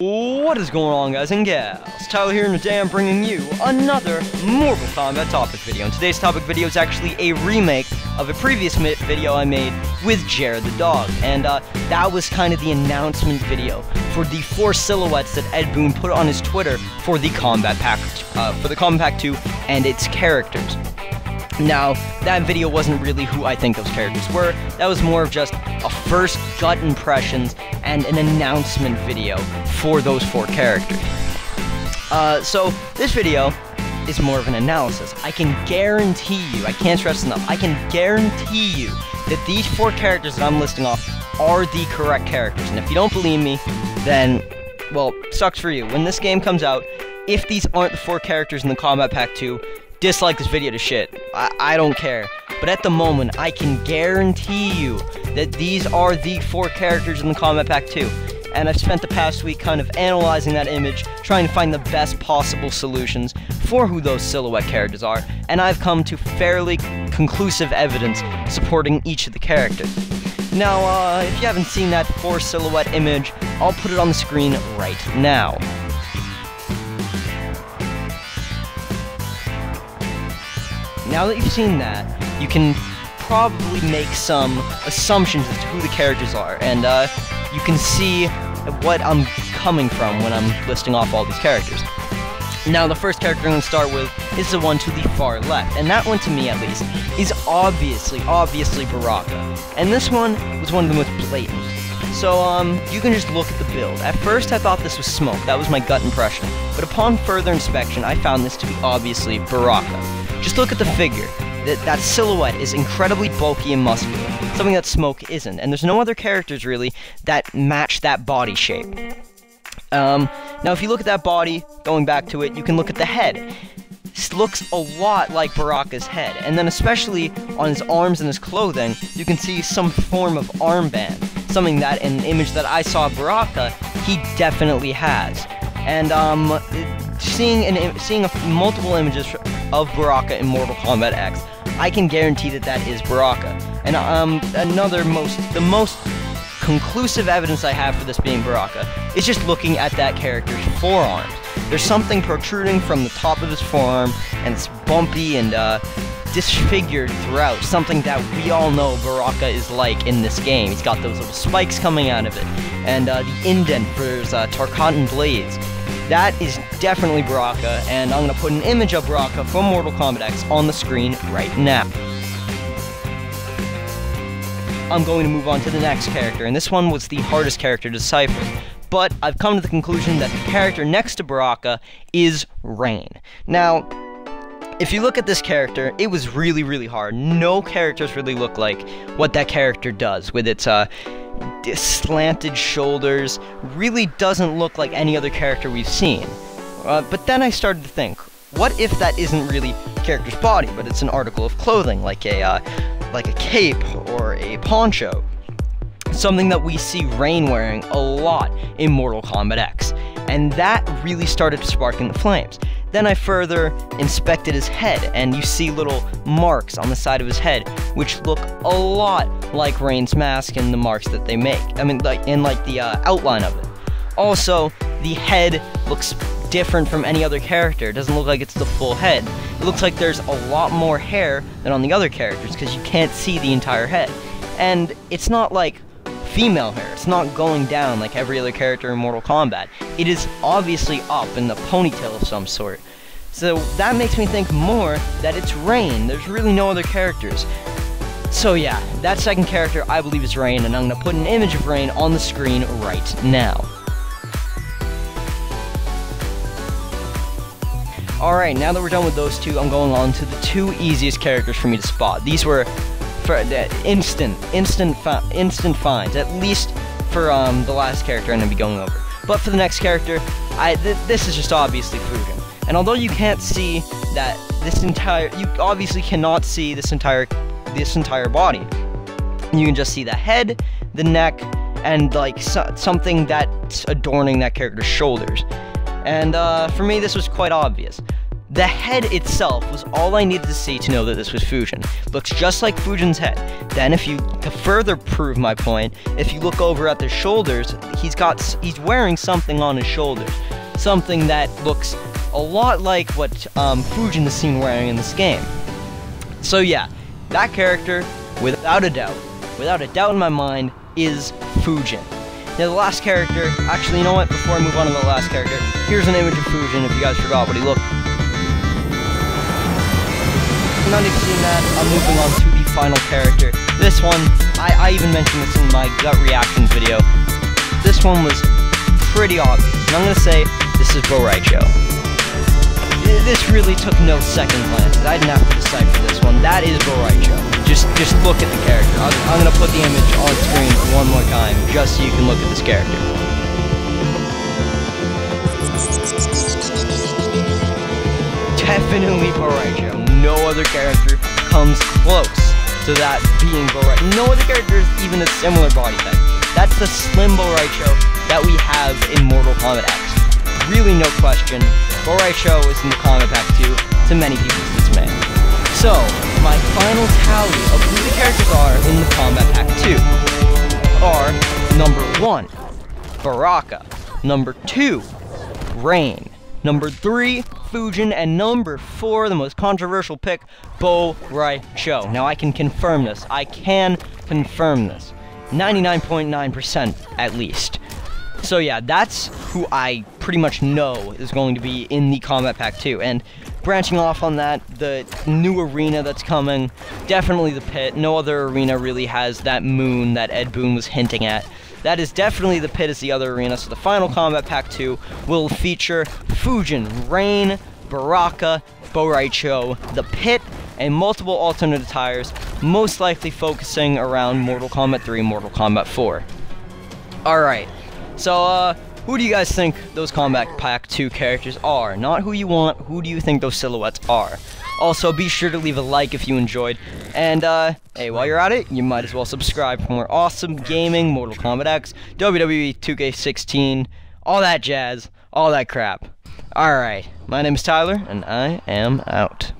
What is going on, guys and gals? Tyler here, and today I'm bringing you another Mortal Kombat Topic video. And today's topic video is actually a remake of a previous video I made with Jared the dog. And that was kind of the announcement video for the 4 silhouettes that Ed Boon put on his Twitter for the Kombat Pack 2 and its characters. Now, that video wasn't really who I think those characters were. That was more of just a first gut impressions and an announcement video for those 4 characters. So this video is more of an analysis. I can guarantee you, I can't stress enough, I can guarantee you that these 4 characters that I'm listing off are the correct characters. And if you don't believe me, then, well, sucks for you. When this game comes out, if these aren't the 4 characters in the Kombat Pack 2, dislike this video to shit. I don't care. But at the moment, I can guarantee you that these are the 4 characters in the Kombat Pack 2. And I've spent the past week kind of analyzing that image, trying to find the best possible solutions for who those silhouette characters are, and I've come to fairly conclusive evidence supporting each of the characters. Now, if you haven't seen that 4 silhouette image, I'll put it on the screen right now. Now that you've seen that, you can probably make some assumptions as to who the characters are, and you can see what I'm coming from when I'm listing off all these characters. Now, the first character I'm going to start with is the one to the far left, and that one, to me at least, is obviously Baraka. And this one was one of the most blatant. So, you can just look at the build. At first, I thought this was Smoke. That was my gut impression. But upon further inspection, I found this to be obviously Baraka. Just look at the figure. That silhouette is incredibly bulky and muscular, something that Smoke isn't, and there's no other characters, really, that match that body shape. Now, if you look at that body, going back to it, you can look at the head. This looks a lot like Baraka's head, and then especially on his arms and his clothing, you can see some form of armband, something that, in the image that I saw of Baraka, he definitely has. And, seeing multiple images of Baraka in Mortal Kombat X, I can guarantee that that is Baraka. And the most conclusive evidence I have for this being Baraka is just looking at that character's forearms. There's something protruding from the top of his forearm, and it's bumpy and disfigured throughout, something that we all know Baraka is like in this game. He's got those little spikes coming out of it, and the indent for his Tarkatan blades. That is definitely Baraka, and I'm going to put an image of Baraka from Mortal Kombat X on the screen right now. I'm going to move on to the next character, and this one was the hardest character to decipher. But I've come to the conclusion that the character next to Baraka is Rain. Now, if you look at this character, it was really hard. No characters really look like what that character does, with its slanted shoulders. Really doesn't look like any other character we've seen. But then I started to think, what if that isn't really a character's body, but it's an article of clothing, like a cape or a poncho? Something that we see Rain wearing a lot in Mortal Kombat X. And that really started sparking the flames. Then I further inspected his head, and you see little marks on the side of his head, which look a lot like Rain's mask and the marks that they make. I mean, like the outline of it. Also, the head looks different from any other character. It doesn't look like it's the full head. It looks like there's a lot more hair than on the other characters, because you can't see the entire head. And it's not like female hair. It's not going down like every other character in Mortal Kombat. It is obviously up in the ponytail of some sort. So that makes me think more that it's Rain. There's really no other characters. So yeah, that second character I believe is Rain, and I'm going to put an image of Rain on the screen right now. Alright, now that we're done with those 2, I'm going on to the 2 easiest characters for me to spot. These were instant finds, at least for the last character I'm going to be going over. But for the next character, this is just obviously Fusion. And although you can't see that you obviously cannot see this entire body. You can just see the head, the neck, and like something that's adorning that character's shoulders. And for me, this was quite obvious. The head itself was all I needed to see to know that this was Fujin. Looks just like Fujin's head. Then to further prove my point, if you look over at the shoulders, he's wearing something on his shoulders. Something that looks a lot like what Fujin is seen wearing in this game. So yeah, that character, without a doubt in my mind, is Fujin. Now the last character, actually, you know what, before I move on to the last character, here's an image of Fujin if you guys forgot what he looked. Now that you've seen that, I'm moving on to the final character. This one, I even mentioned this in my gut reactions video. This one was pretty obvious, and I'm gonna say this is Boraicho. This really took no second glance. I didn't have to decide for this one. That is Boraicho. Just look at the character. I'm gonna put the image on screen one more time, just so you can look at this character. Definitely Boraicho. No other character comes close to that being Boraicho. No other character is even a similar body type. That's the slim Boraicho that we have in Mortal Kombat X. Really no question, Boraicho is in the Kombat Pack 2, to many people's dismay. So, my final tally of who the characters are in the Kombat Pack 2 are number 1, Baraka, number 2, Rain, number 3, Fujin, and number 4, the most controversial pick, Boraicho. Now I can confirm this. 99.9% at least. So yeah, that's who I pretty much know is going to be in the Kombat Pack 2. And branching off on that, the new arena that's coming, definitely the pit. No other arena really has that moon that Ed Boon was hinting at. That is definitely the pit as the other arena, so the final Kombat Pack 2 will feature Fujin, Rain, Baraka, Boraicho, the pit, and multiple alternate attires, most likely focusing around Mortal Kombat 3, Mortal Kombat 4. Alright, so who do you guys think those Kombat Pack 2 characters are? Not who you want, who do you think those silhouettes are? Also, be sure to leave a like if you enjoyed, and hey, while you're at it, you might as well subscribe for more awesome gaming, Mortal Kombat X, WWE 2K16, all that jazz, all that crap. Alright, my name is Tyler, and I am out.